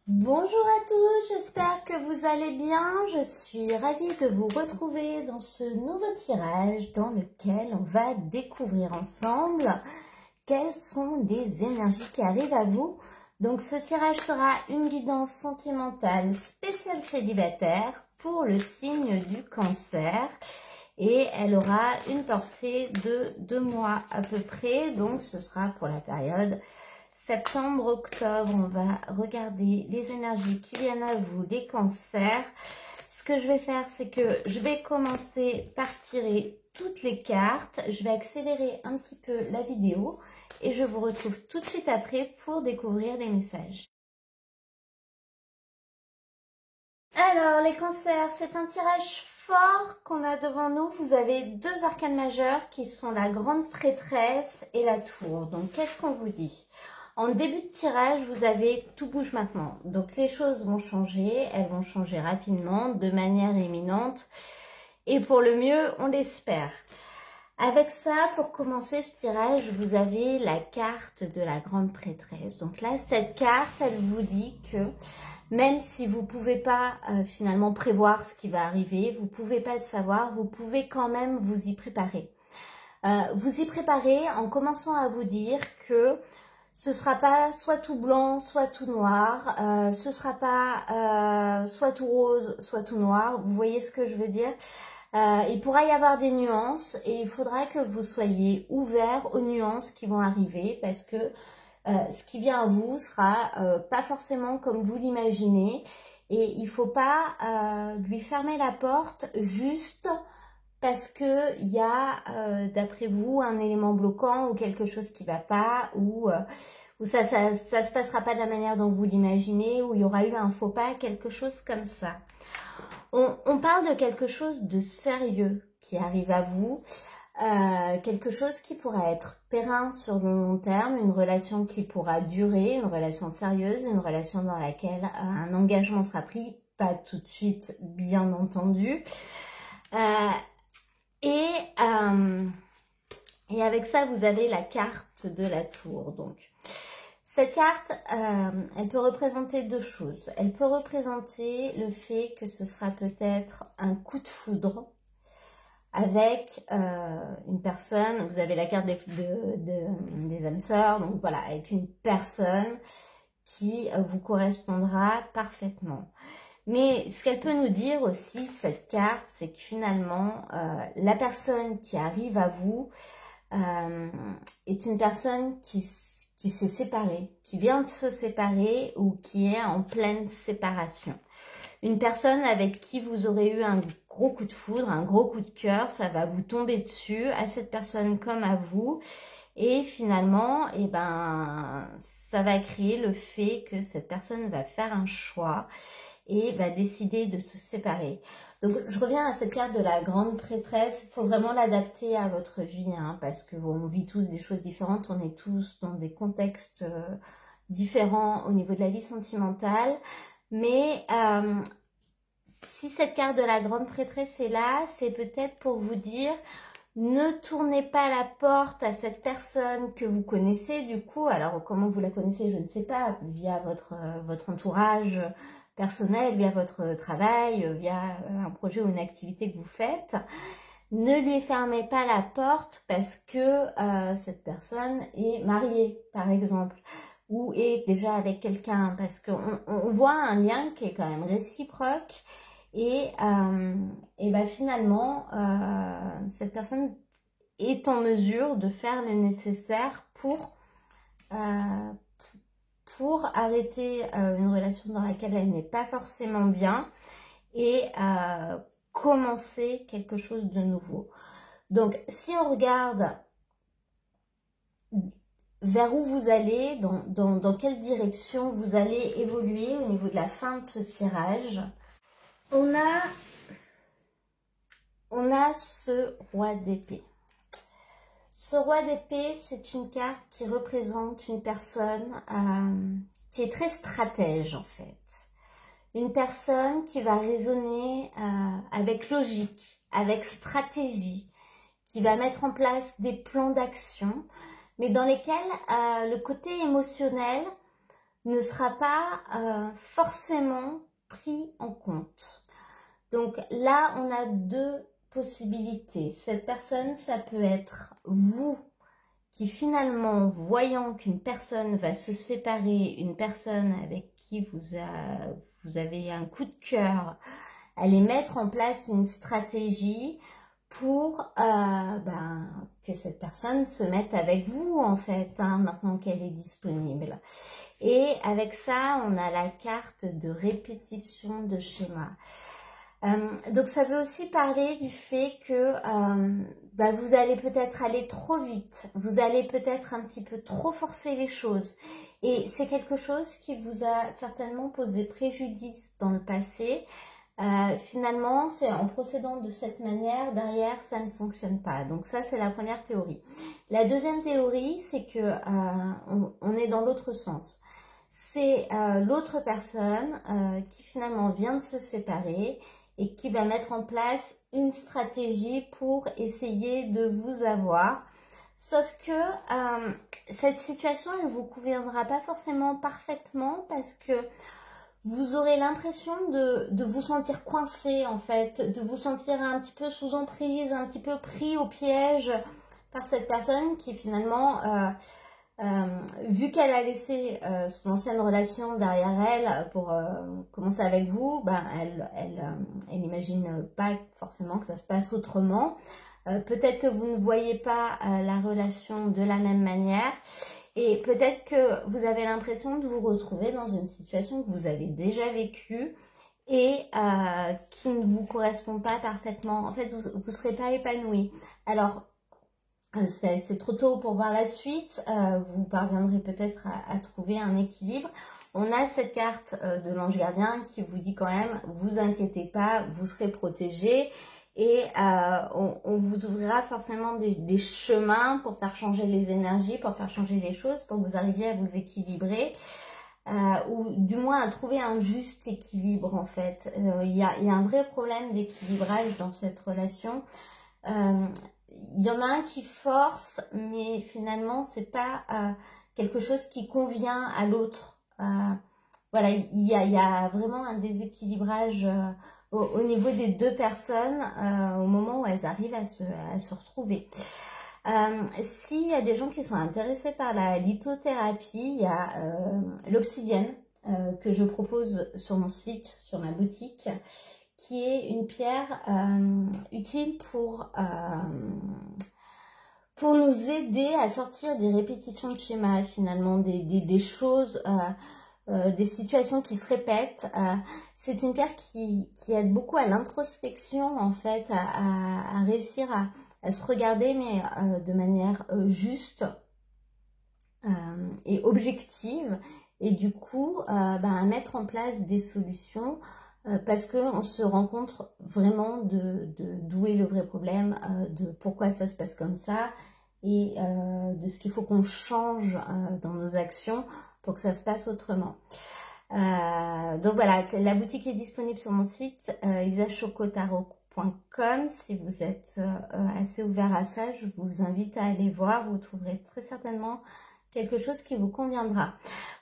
Bonjour à tous, j'espère que vous allez bien. Je suis ravie de vous retrouver dans ce nouveau tirage dans lequel on va découvrir ensemble quelles sont les énergies qui arrivent à vous. Donc ce tirage sera une guidance sentimentale spéciale célibataire pour le signe du Cancer. Et elle aura une portée de 2 mois à peu près, donc ce sera pour la période septembre-octobre. On va regarder les énergies qui viennent à vous, les cancers. Ce que je vais faire, c'est que je vais commencer par tirer toutes les cartes. Je vais accélérer un petit peu la vidéo et je vous retrouve tout de suite après pour découvrir les messages. Alors, les cancers, c'est un tirage fort qu'on a devant nous. Vous avez deux arcanes majeures qui sont la grande prêtresse et la tour. Donc, qu'est-ce qu'on vous dit ? En début de tirage, vous avez tout bouge maintenant. Donc, les choses vont changer. Elles vont changer rapidement, de manière imminente. Et pour le mieux, on l'espère. Avec ça, pour commencer ce tirage, vous avez la carte de la grande prêtresse. Donc là, cette carte, elle vous dit que même si vous ne pouvez pas finalement prévoir ce qui va arriver, vous ne pouvez pas le savoir, vous pouvez quand même vous y préparer. Vous y préparez en commençant à vous dire que ce ne sera pas soit tout blanc, soit tout noir, ce ne sera pas soit tout rose, soit tout noir. Vous voyez ce que je veux dire ? Il pourra y avoir des nuances et il faudra que vous soyez ouverts aux nuances qui vont arriver parce que ce qui vient à vous sera pas forcément comme vous l'imaginez et il ne faut pas lui fermer la porte juste parce qu'il y a d'après vous un élément bloquant ou quelque chose qui ne va pas ou ça se passera pas de la manière dont vous l'imaginez ou il y aura eu un faux pas, quelque chose comme ça. On parle de quelque chose de sérieux qui arrive à vous, quelque chose qui pourra être périn sur le long terme, une relation qui pourra durer, une relation sérieuse, une relation dans laquelle un engagement sera pris, pas tout de suite bien entendu. Et avec ça, vous avez la carte de la tour. Donc, cette carte, elle peut représenter deux choses. Elle peut représenter le fait que ce sera peut-être un coup de foudre avec une personne. Vous avez la carte des âmes sœurs, donc voilà, avec une personne qui vous correspondra parfaitement. Mais ce qu'elle peut nous dire aussi, cette carte, c'est que finalement, la personne qui arrive à vous est une personne qui s'est séparée, qui vient de se séparer ou qui est en pleine séparation. Une personne avec qui vous aurez eu un gros coup de foudre, un gros coup de cœur, ça va vous tomber dessus, à cette personne comme à vous. Et finalement, eh ben, ça va créer le fait que cette personne va faire un choix et va décider de se séparer. Donc, je reviens à cette carte de la grande prêtresse. Il faut vraiment l'adapter à votre vie, hein, parce qu'on vit tous des choses différentes. On est tous dans des contextes différents au niveau de la vie sentimentale. Mais si cette carte de la grande prêtresse est là, c'est peut-être pour vous dire ne tournez pas la porte à cette personne que vous connaissez du coup. Alors, comment vous la connaissez, je ne sais pas, via votre entourage personnel, via votre travail, via un projet ou une activité que vous faites. Ne lui fermez pas la porte parce que cette personne est mariée, par exemple, ou est déjà avec quelqu'un, parce qu'on voit un lien qui est quand même réciproque. Et ben finalement, cette personne est en mesure de faire le nécessaire pour arrêter une relation dans laquelle elle n'est pas forcément bien et commencer quelque chose de nouveau. Donc, si on regarde vers où vous allez, dans quelle direction vous allez évoluer au niveau de la fin de ce tirage, on a ce roi d'épée. Ce roi d'épée, c'est une carte qui représente une personne qui est très stratège en fait. Une personne qui va raisonner avec logique, avec stratégie, qui va mettre en place des plans d'action, mais dans lesquels le côté émotionnel ne sera pas forcément pris en compte. Donc là, on a deux possibilités. Cette personne, ça peut être vous qui finalement, voyant qu'une personne va se séparer, une personne avec qui vous avez un coup de cœur, allez mettre en place une stratégie pour que cette personne se mette avec vous en fait, hein, maintenant qu'elle est disponible. Et avec ça, on a la carte de répétition de schéma. Donc ça veut aussi parler du fait que vous allez peut-être aller trop vite, vous allez peut-être un petit peu trop forcer les choses. Et c'est quelque chose qui vous a certainement posé préjudice dans le passé. Finalement, c'est en procédant de cette manière, derrière, ça ne fonctionne pas. Donc ça, c'est la première théorie. La deuxième théorie, c'est que on est dans l'autre sens. C'est l'autre personne qui finalement vient de se séparer et qui va mettre en place une stratégie pour essayer de vous avoir. Sauf que cette situation, elle ne vous conviendra pas forcément parfaitement parce que vous aurez l'impression de vous sentir coincé en fait, de vous sentir un petit peu sous emprise, un petit peu pris au piège par cette personne qui finalement, vu qu'elle a laissé son ancienne relation derrière elle pour commencer avec vous, elle n'imagine pas forcément que ça se passe autrement. Peut-être que vous ne voyez pas la relation de la même manière. Et peut-être que vous avez l'impression de vous retrouver dans une situation que vous avez déjà vécue et qui ne vous correspond pas parfaitement. En fait, vous ne serez pas épanoui. Alors, c'est trop tôt pour voir la suite. Vous parviendrez peut-être à trouver un équilibre. On a cette carte de l'ange gardien qui vous dit quand même, vous inquiétez pas, vous serez protégé. Et on vous ouvrira forcément des chemins pour faire changer les énergies, pour faire changer les choses, pour que vous arriviez à vous équilibrer, ou du moins à trouver un juste équilibre en fait. Il y a un vrai problème d'équilibrage dans cette relation. Il y en a un qui force, mais finalement c'est pas quelque chose qui convient à l'autre. Voilà, il y a vraiment un déséquilibrage au niveau des deux personnes au moment où elles arrivent à se retrouver. S'il y a des gens qui sont intéressés par la lithothérapie, il y a l'obsidienne que je propose sur mon site, sur ma boutique, qui est une pierre utile pour nous aider à sortir des répétitions de schémas, finalement, des choses... des situations qui se répètent. C'est une pierre qui aide beaucoup à l'introspection, en fait, à réussir à se regarder, mais de manière juste et objective, et du coup, à mettre en place des solutions, parce qu'on se rend compte vraiment d'où est le vrai problème, de pourquoi ça se passe comme ça, et de ce qu'il faut qu'on change dans nos actions pour que ça se passe autrement. Donc voilà, la boutique est disponible sur mon site isachocotaro.com. Si vous êtes assez ouvert à ça, je vous invite à aller voir. Vous trouverez très certainement quelque chose qui vous conviendra.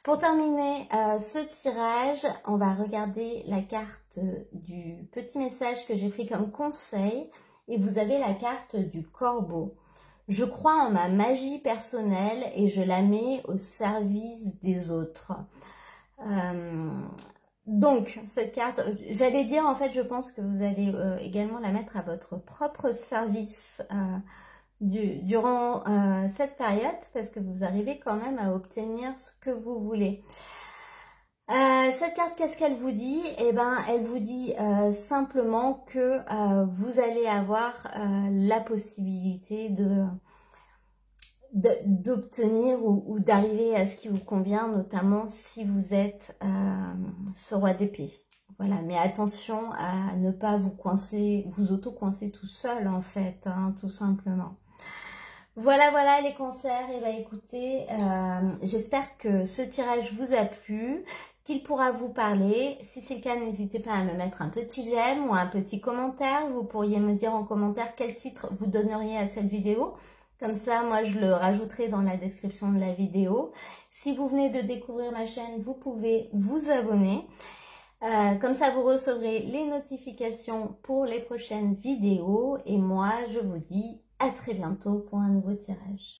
Pour terminer ce tirage, on va regarder la carte du petit message que j'ai pris comme conseil. Et vous avez la carte du corbeau. Je crois en ma magie personnelle et je la mets au service des autres. Donc, cette carte, j'allais dire, en fait, je pense que vous allez également la mettre à votre propre service durant cette période, parce que vous arrivez quand même à obtenir ce que vous voulez. Cette carte, qu'est-ce qu'elle vous dit? Eh ben, elle vous dit simplement que vous allez avoir la possibilité d'obtenir ou d'arriver à ce qui vous convient, notamment si vous êtes ce roi d'épée. Voilà, mais attention à ne pas vous coincer, vous auto-coincer tout seul en fait, hein, tout simplement. Voilà les cancers. Et écoutez, j'espère que ce tirage vous a plu, qu'il pourra vous parler. Si c'est le cas, n'hésitez pas à me mettre un petit j'aime ou un petit commentaire. Vous pourriez me dire en commentaire quel titre vous donneriez à cette vidéo. Comme ça, moi, je le rajouterai dans la description de la vidéo. Si vous venez de découvrir ma chaîne, vous pouvez vous abonner. Comme ça, vous recevrez les notifications pour les prochaines vidéos. Et moi, je vous dis à très bientôt pour un nouveau tirage.